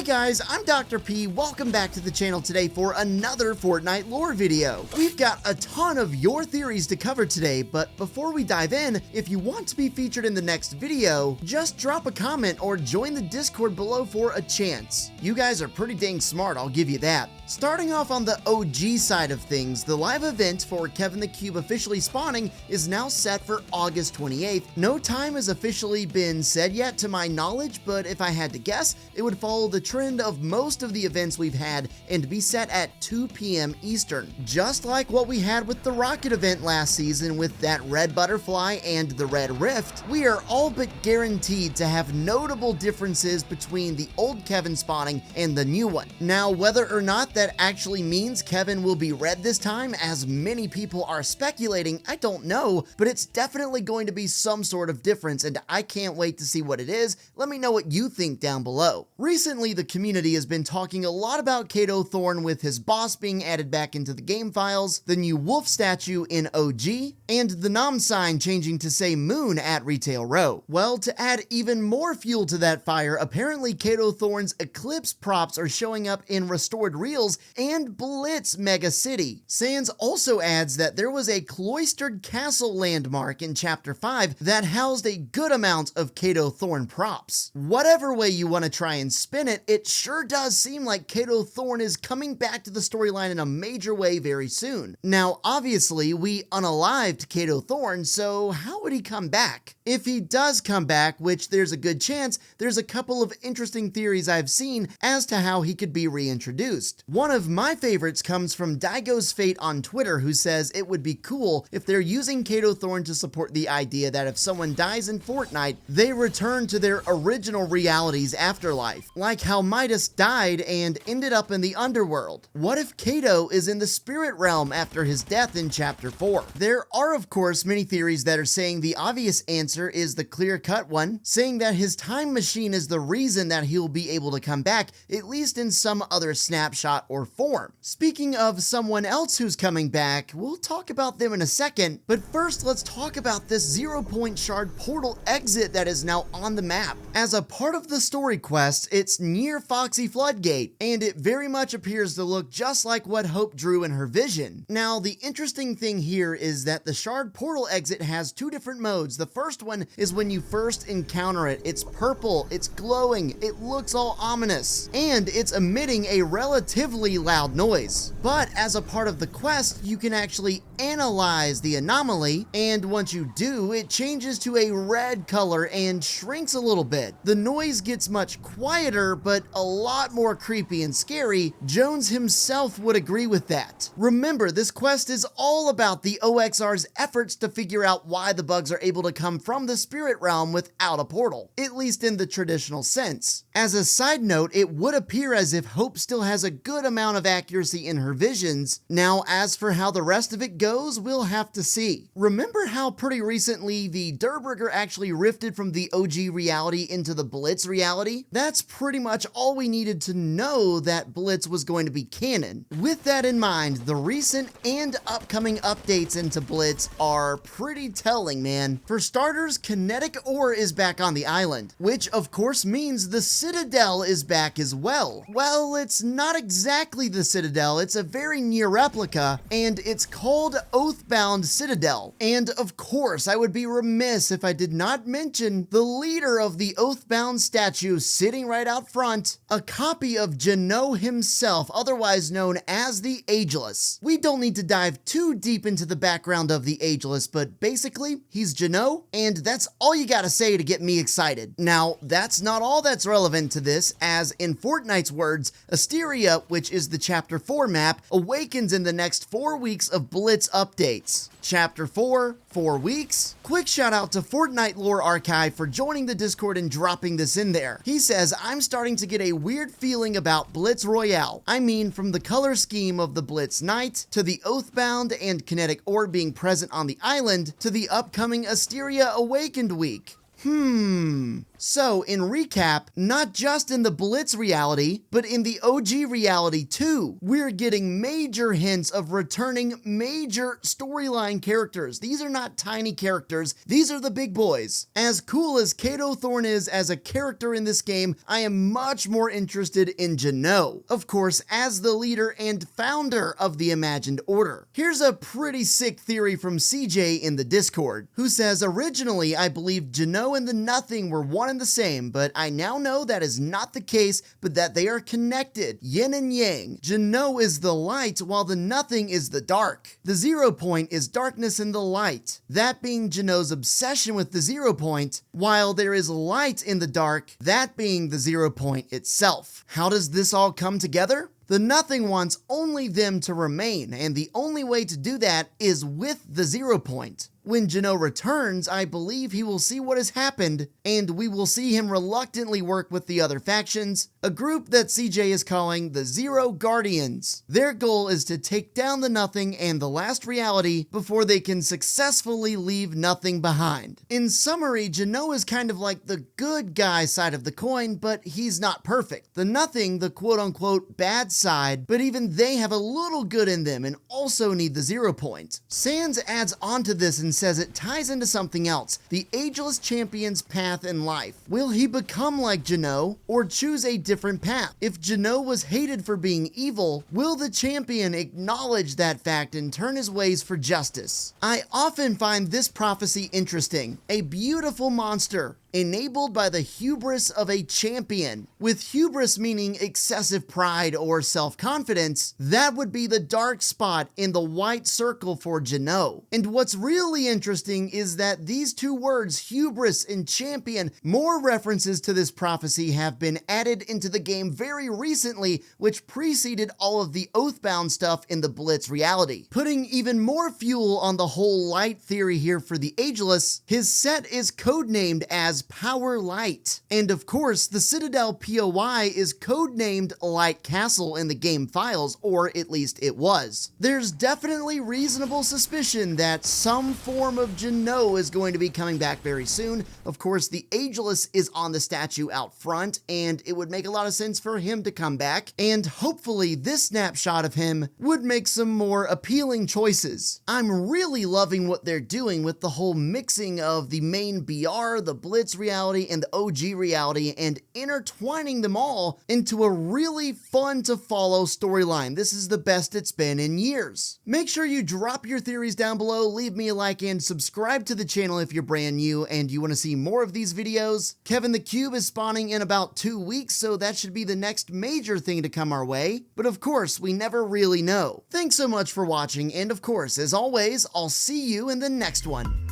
Hey guys, I'm Dr. P. Welcome back to the channel today for another Fortnite lore video. We've got a ton of your theories to cover today, but before we dive in, if you want to be featured in the next video, just drop a comment or join the Discord below for a chance. You guys are pretty dang smart, I'll give you that. Starting off on the OG side of things, the live event for Kevin the Cube officially spawning is now set for August 28th. No time has officially been said yet to my knowledge, but if I had to guess, it would follow the trend of most of the events we've had and be set at 2 p.m. Eastern. Just like what we had with the Rocket event last season with that red butterfly and the red rift, we are all but guaranteed to have notable differences between the old Kevin spawning and the new one. Now, whether or not that actually means Kevin will be red this time, as many people are speculating, I don't know, but it's definitely going to be some sort of difference and I can't wait to see what it is. Let me know what you think down below. Recently, the community has been talking a lot about Thornne with his boss being added back into the game files, the new wolf statue in OG, and the nom sign changing to say moon at Retail Row. Well, to add even more fuel to that fire, apparently Thorne's eclipse props are showing up in restored reels and Blitz Mega City. Sans also adds that there was a cloistered castle landmark in Chapter 5 that housed a good amount of Thorne props. Whatever way you want to try and spin it, it sure does seem like Thorne is coming back to the storyline in a major way very soon. Now, obviously, we unalived Thorne, so how would he come back? If he does come back, which there's a good chance, there's a couple of interesting theories I've seen as to how he could be reintroduced. One of my favorites comes from Daigo's Fate on Twitter, who says it would be cool if they're using Thorne to support the idea that if someone dies in Fortnite, they return to their original reality's afterlife, like how Midas died and ended up in the underworld. What if Kato is in the spirit realm after his death in Chapter 4? There are, of course, many theories that are saying the obvious answer is the clear-cut one, saying that his time machine is the reason that he'll be able to come back, at least in some other snapshot or form. Speaking of someone else who's coming back, we'll talk about them in a second, but first let's talk about this 0 Point Shard portal exit that is now on the map. As a part of the story quest, it's near Foxy Floodgate, and it very much appears to look just like what Hope drew in her vision. Now, the interesting thing here is that the Shard portal exit has two different modes. The first one is when you first encounter it. It's purple, it's glowing, it looks all ominous, and it's emitting a relatively loud noise. But as a part of the quest, you can actually analyze the anomaly, and once you do, it changes to a red color and shrinks a little bit. The noise gets much quieter, but a lot more creepy and scary. Jones himself would agree with that. Remember, this quest is all about the OXR's efforts to figure out why the bugs are able to come from the spirit realm without a portal, at least in the traditional sense. As a side note, it would appear as if Hope still has a good amount of accuracy in her visions. Now, as for how the rest of it goes, we'll have to see. Remember how pretty recently the Durburger actually rifted from the OG reality into the Blitz reality? That's pretty much all we needed to know that Blitz was going to be canon. With that in mind, the recent and upcoming updates into Blitz are pretty telling, man. For starters, kinetic ore is back on the island, which of course means the Citadel is back as well. Well, it's not exactly the Citadel, it's a very near replica, and it's called Oathbound Citadel. And of course, I would be remiss if I did not mention the leader of the Oathbound statue sitting right out front, a copy of Jano himself, otherwise known as the Ageless. We don't need to dive too deep into the background of the Ageless, but basically, he's Jano, and that's all you gotta say to get me excited. Now, that's not all that's relevant to this, as in Fortnite's words, Asteria, which is the Chapter 4 map, awakens in the next 4 weeks of Blitz updates. Chapter 4, 4 weeks? Quick shout out to Fortnite Lore Archive for joining the Discord and dropping this in there. He says, I'm starting to get a weird feeling about Blitz Royale. I mean, from the color scheme of the Blitz Night, to the Oathbound and Kinetic Ore being present on the island, to the upcoming Asteria Awakened week. So, in recap, not just in the Blitz reality, but in the OG reality too, we're getting major hints of returning major storyline characters. These are not tiny characters, these are the big boys. As cool as Kato Thornne is as a character in this game, I am much more interested in Jeannot, of course, as the leader and founder of the Imagined Order. Here's a pretty sick theory from CJ in the Discord, who says, originally I believed Jeannot and the Nothing were one and the same, but I now know that is not the case, but that they are connected, yin and yang. Jeannot is the light, while the Nothing is the dark. The 0 point is darkness and the light, that being Jeannot's obsession with the 0 point, while there is light in the dark, that being the 0 point itself. How does this all come together? The Nothing wants only them to remain, and the only way to do that is with the 0 point. When Jeannot returns, I believe he will see what has happened, and we will see him reluctantly work with the other factions, a group that CJ is calling the Zero Guardians. Their goal is to take down the Nothing and the last reality before they can successfully leave Nothing behind. In summary, Jeannot is kind of like the good guy side of the coin, but he's not perfect. The Nothing, the quote-unquote bad side, but even they have a little good in them and also need the 0 point. Sans adds onto this and says it ties into something else, the ageless champion's path in life. Will he become like Jeannot or choose a different path? If Jeannot was hated for being evil, will the champion acknowledge that fact and turn his ways for justice? I often find this prophecy interesting. A beautiful monster enabled by the hubris of a champion. With hubris meaning excessive pride or self-confidence, that would be the dark spot in the white circle for Jeannot. And what's really interesting is that these two words, hubris and champion, more references to this prophecy have been added into the game very recently, which preceded all of the Oathbound stuff in the Blitz reality. Putting even more fuel on the whole light theory here for the Ageless, his set is codenamed as Power Light. And of course, the Citadel POI is codenamed Light Castle in the game files, or at least it was. There's definitely reasonable suspicion that some form of Jeannot is going to be coming back very soon. Of course, the Ageless is on the statue out front, and it would make a lot of sense for him to come back, and hopefully this snapshot of him would make some more appealing choices. I'm really loving what they're doing with the whole mixing of the main BR, the Blitz reality, and the OG reality, and intertwining them all into a really fun to follow storyline. This is the best it's been in years. Make sure you drop your theories down below, leave me a like, and subscribe to the channel if you're brand new and you want to see more of these videos. Kevin the Cube is spawning in about 2 weeks, so that should be the next major thing to come our way. But of course, we never really know. Thanks so much for watching, and of course, as always, I'll see you in the next one.